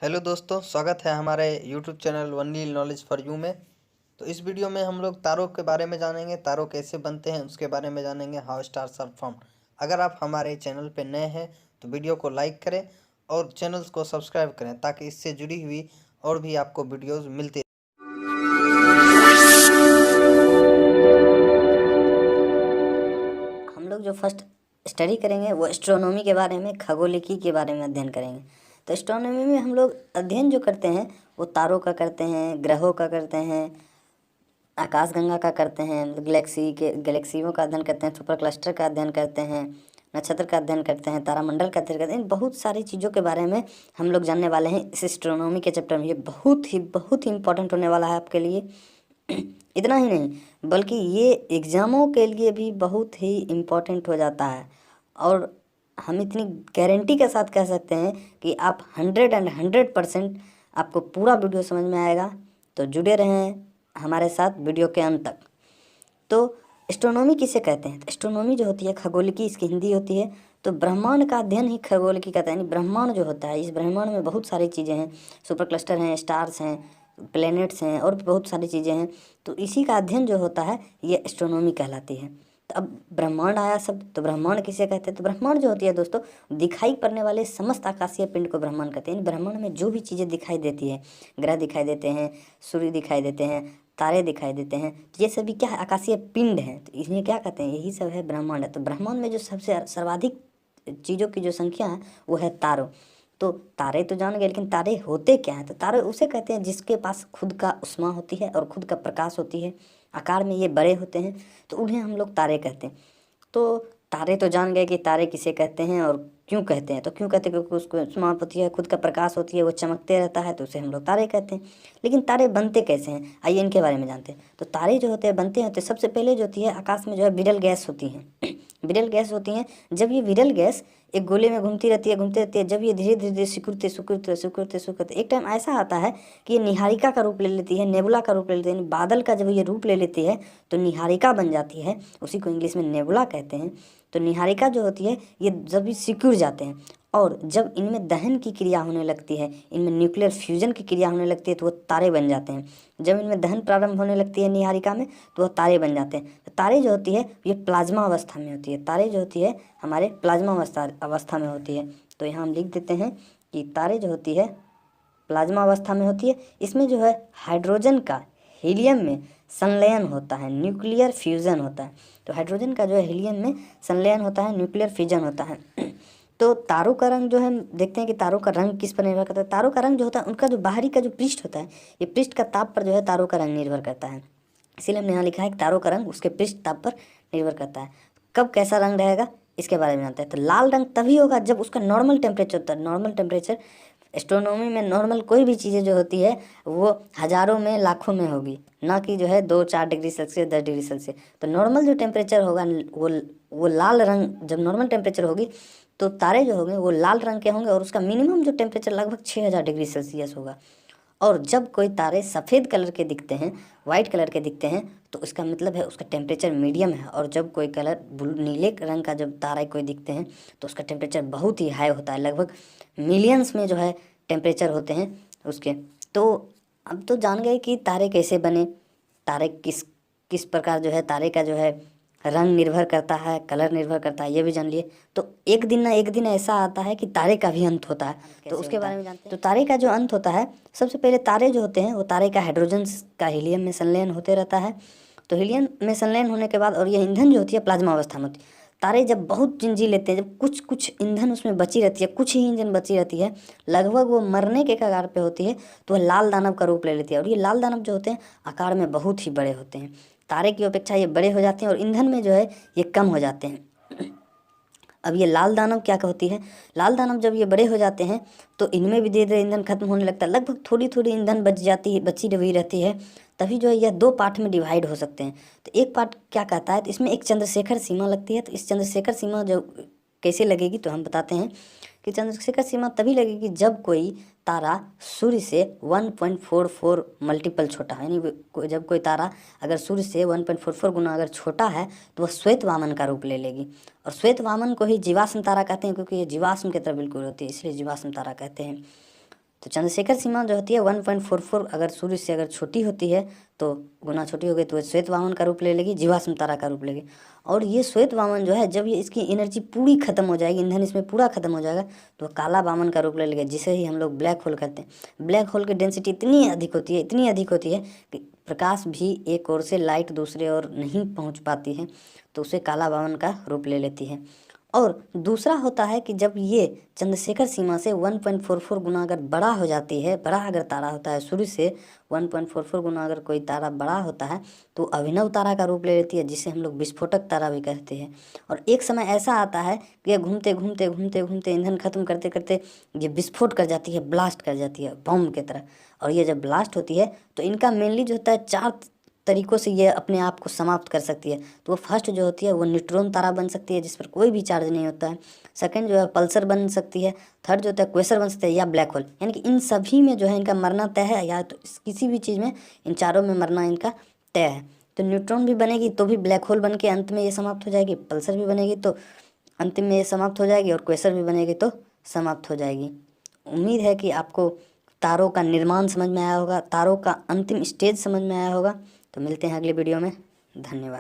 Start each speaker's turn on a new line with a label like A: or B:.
A: Hello दोस्तों, स्वागत है हमारे YouTube channel only knowledge for you में। तो इस वीडियो में हम लोग तारों के बारे में जानेंगे, तारों कैसे बनते हैं उसके बारे में जानेंगे, हाउ स्टार्स आर फॉर्म्ड। अगर आप हमारे चैनल पे नए हैं तो वीडियो को लाइक करें और चैनल को सब्सक्राइब करें ताकि इससे जुड़ी हुई और भी आपको वीडियोज़ मिलती।
B: हम लोग जो फर्स्ट स्टडी करेंगे वो एस्ट्रोनॉमी के बारे में, खगोलिकी के बारे में अध्ययन करेंगे। तो एस्ट्रोनॉमी में हम लोग अध्ययन जो करते हैं वो तारों का करते हैं, ग्रहों का करते हैं, आकाशगंगा का करते हैं, गैलेक्सियों का अध्ययन करते हैं, सुपर क्लस्टर का अध्ययन करते हैं, नक्षत्र का अध्ययन करते हैं, तारामंडल का अध्ययन करते हैं। बहुत सारी चीज़ों के बारे में हम लोग जानने वाले हैं इस एस्ट्रोनॉमी के चैप्टर में। ये बहुत ही इंपॉर्टेंट होने वाला है आपके लिए। इतना ही नहीं बल्कि ये एग्ज़ामों के लिए भी बहुत ही इम्पोर्टेंट हो जाता है। और हम इतनी गारंटी के साथ कह सकते हैं कि आप 100% आपको पूरा वीडियो समझ में आएगा। तो जुड़े रहें हमारे साथ वीडियो के अंत तक। तो एस्ट्रोनॉमी किसे कहते हैं? तो एस्ट्रोनॉमी जो होती है खगोलिकी, इसकी हिंदी होती है। तो ब्रह्मांड का अध्ययन ही खगोलिकी कहते हैं। यानी ब्रह्मांड जो होता है, इस ब्रह्मांड में बहुत सारी चीज़ें हैं, सुपर क्लस्टर हैं, स्टार्स हैं, प्लैनेट्स हैं और भी बहुत सारी चीज़ें हैं। तो इसी का अध्ययन जो होता है ये एस्ट्रोनॉमी कहलाती है। तो अब ब्रह्मांड आया शब्द, तो ब्रह्मांड किसे कहते हैं? तो ब्रह्मांड जो होती है दोस्तों, दिखाई पड़ने वाले समस्त आकाशीय पिंड को ब्रह्मांड कहते हैं। ब्रह्मांड में जो भी चीज़ें दिखाई देती है, ग्रह दिखाई देते हैं, सूर्य दिखाई देते हैं, तारे दिखाई देते हैं, तो ये सभी क्या है? आकाशीय पिंड हैं। तो इन्हें क्या कहते हैं? यही सब है ब्रह्मांड। तो ब्रह्मांड में जो सबसे सर्वाधिक चीज़ों की जो संख्या है वो है तारों। तो तारे तो जान गए, लेकिन तारे होते क्या हैं? तो तारे उसे कहते हैं जिसके पास खुद का उष्मा होती है और खुद का प्रकाश होती है। आकार में ये बड़े होते हैं, तो उन्हें हम लोग तारे कहते हैं। तो तारे तो जान गए कि तारे किसे कहते हैं और क्यों कहते हैं। तो क्यों कहते हैं? क्योंकि उसको उष्मा होती है, खुद का प्रकाश होती है, वो चमकते रहता है, तो उसे हम लोग तारे कहते हैं। लेकिन तारे बनते कैसे हैं, आइए इनके बारे में जानते हैं। तो तारे जो होते हैं बनते हैं, तो सबसे पहले जो होती है आकाश में जो है विरल गैस होती हैं। विरल गैस होती हैं। जब ये विरल गैस एक गोले में घूमती रहती है, जब ये धीरे धीरे सिकुड़ते एक टाइम ऐसा आता है कि ये निहारिका का रूप ले लेती है, नेबुला का रूप ले लेती है। यानी बादल का जब ये रूप ले लेती है तो निहारिका बन जाती है, उसी को इंग्लिश में नेबुला कहते हैं। तो निहारिका जो होती है ये जब भी सिकुड़ जाते हैं और जब इनमें दहन की क्रिया होने लगती है, इनमें न्यूक्लियर फ्यूजन की क्रिया होने लगती है, तो वो तारे बन जाते हैं। जब इनमें दहन प्रारंभ होने लगती है निहारिका में, तो वह तारे बन जाते हैं। तो तारे जो होती है ये प्लाज्मा अवस्था में होती है। तारे जो होती है हमारे प्लाज्मा अवस्था में होती है। तो यहाँ हम लिख देते हैं कि तारे जो होती है प्लाज्मा अवस्था में होती है। इसमें जो है हाइड्रोजन का हीलियम में संलयन होता है, न्यूक्लियर फ्यूजन होता है। तो हाइड्रोजन का जो है हीलियम में संलयन होता है, न्यूक्लियर फ्यूजन होता है। तो तारों का रंग जो है, देखते हैं कि तारों का रंग किस पर निर्भर करता है। तारों का रंग जो होता है उनका जो बाहरी का जो पृष्ठ होता है, ये पृष्ठ का ताप पर जो है तारों का रंग निर्भर करता है। इसीलिए हमने यहाँ लिखा है कि तारों का रंग उसके पृष्ठ ताप पर निर्भर करता है। कब कैसा रंग रहेगा इसके बारे में जानते हैं। तो लाल रंग तभी होगा जब उसका नॉर्मल टेम्परेचर होता है। नॉर्मल टेम्परेचर एस्ट्रोनॉमी में नॉर्मल कोई भी चीज़ें जो होती है वो हज़ारों में लाखों में होगी, ना कि जो है 2-4 डिग्री सेल्सियस 10 डिग्री सेल्सियस। तो नॉर्मल जो टेम्परेचर होगा वो लाल रंग, जब नॉर्मल टेम्परेचर होगी तो तारे जो होंगे वो लाल रंग के होंगे और उसका मिनिमम जो टेम्परेचर लगभग 6000 डिग्री सेल्सियस होगा। और जब कोई तारे सफ़ेद कलर के दिखते हैं, वाइट कलर के दिखते हैं, तो इसका मतलब है उसका टेम्परेचर मीडियम है। और जब कोई कलर नीले रंग का जब तारे कोई दिखते हैं तो उसका टेम्परेचर बहुत ही हाई होता है, लगभग मिलियंस में जो है टेम्परेचर होते हैं उसके। तो अब तो जान गए कि तारे कैसे बने, तारे किस प्रकार जो है तारे का जो है रंग निर्भर करता है, कलर निर्भर करता है, ये भी जान लिए। तो एक दिन ना एक दिन ऐसा आता है कि तारे का भी अंत होता है, तो उसके बारे में जानते हैं। तो तारे का जो अंत होता है, सबसे पहले तारे जो होते हैं वो तारे का हाइड्रोजन का हीलियम में संलयन होते रहता है। तो हीलियम में संलयन होने के बाद और ये ईंधन जो होती है प्लाज्मा अवस्था में होती है। तारे जब बहुत दिन जी लेते हैं, जब कुछ कुछ ईंधन उसमें बची रहती है, कुछ ही ईंधन बची रहती है, लगभग वो मरने के कगार पे होती है, तो वह लाल दानव का रूप ले लेती है। और ये लाल दानव जो होते हैं आकार में बहुत ही बड़े होते हैं, तारे की अपेक्षा ये बड़े हो जाते हैं और ईंधन में जो है ये कम हो जाते हैं। अब ये लाल दानव क्या होती है? लाल दानव जब ये बड़े हो जाते हैं तो इनमें भी धीरे धीरे ईंधन खत्म होने लगता है, लगभग थोड़ी थोड़ी ईंधन बची हुई रहती है। तभी जो है यह 2 पार्ट में डिवाइड हो सकते हैं। तो एक पार्ट क्या कहता है, तो इसमें एक चंद्रशेखर सीमा लगती है। तो इस चंद्रशेखर सीमा जो कैसे लगेगी तो हम बताते हैं कि चंद्रशेखर सीमा तभी लगेगी जब कोई तारा सूर्य से 1.44 मल्टीपल छोटा है। यानी जब कोई तारा अगर सूर्य से 1.44 गुना अगर छोटा है तो वह श्वेत वामन का रूप ले लेगी। और श्वेत वामन को ही जीवाश्म तारा कहते हैं, क्योंकि ये जीवाश्म की तरह बिल्कुल होती है, इसलिए जीवाश्म तारा कहते हैं। तो चंद्रशेखर सीमा जो होती है 1.44 अगर सूर्य से अगर छोटी होती है तो गुना छोटी हो गई तो श्वेत वामन का रूप ले लेगी, जीवाश्म तारा का रूप लेगी। और ये श्वेत वामन जो है जब ये इसकी एनर्जी पूरी खत्म हो जाएगी, ईंधन इसमें पूरा खत्म हो जाएगा, तो काला वामन का रूप ले लेगा, जिसे ही हम लोग ब्लैक होल कहते हैं। ब्लैक होल की डेंसिटी इतनी अधिक होती है, इतनी अधिक होती है कि प्रकाश भी एक ओर से लाइट दूसरे ओर नहीं पहुंच पाती है, तो उसे काला वामन का रूप ले लेती है। और दूसरा होता है कि जब ये चंद्रशेखर सीमा से 1.44 गुना अगर बड़ा हो जाती है, बड़ा अगर तारा होता है सूर्य से 1.44 गुना अगर कोई तारा बड़ा होता है तो अभिनव तारा का रूप ले लेती है, जिसे हम लोग विस्फोटक तारा भी कहते हैं। और एक समय ऐसा आता है कि ये घूमते घूमते घूमते घूमते ईंधन खत्म करते करते ये विस्फोट कर जाती है, ब्लास्ट कर जाती है बम की तरह। और ये जब ब्लास्ट होती है तो इनका मेनली जो होता है 4 तरीक़ों से ये अपने आप को समाप्त कर सकती है। तो वो फर्स्ट जो होती है वो न्यूट्रॉन तारा बन सकती है, जिस पर कोई भी चार्ज नहीं होता है। सेकंड जो है पल्सर बन सकती है। थर्ड जो होता है क्वेसर बन सकता है, या ब्लैक होल। यानी कि इन सभी में जो है इनका मरना तय है, या तो किसी भी चीज़ में इन चारों में मरना इनका तय है। तो न्यूट्रॉन भी बनेगी तो भी ब्लैक होल बन के अंत में ये समाप्त हो जाएगी, पल्सर भी बनेगी तो अंतिम में ये समाप्त हो जाएगी, और क्वेसर भी बनेगी तो समाप्त हो जाएगी। उम्मीद है कि आपको तारों का निर्माण समझ में आया होगा, तारों का अंतिम स्टेज समझ में आया होगा। तो मिलते हैं अगले वीडियो में। धन्यवाद।